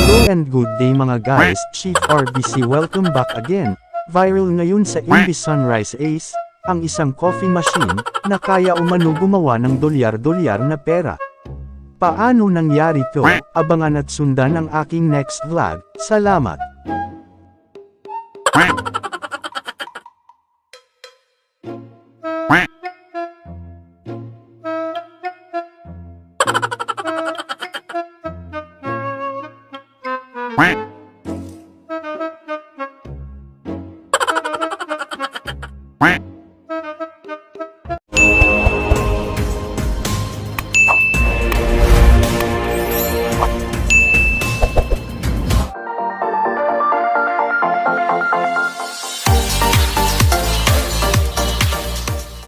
Hello and good day mga guys, Chief RBC welcome back again. Viral ngayon sa Envy Sunrise Ace, ang isang coffee machine, na kaya umano gumawa ng dolyar-dolyar na pera. Paano nangyari to? Abangan at sundan ang aking next vlog. Salamat!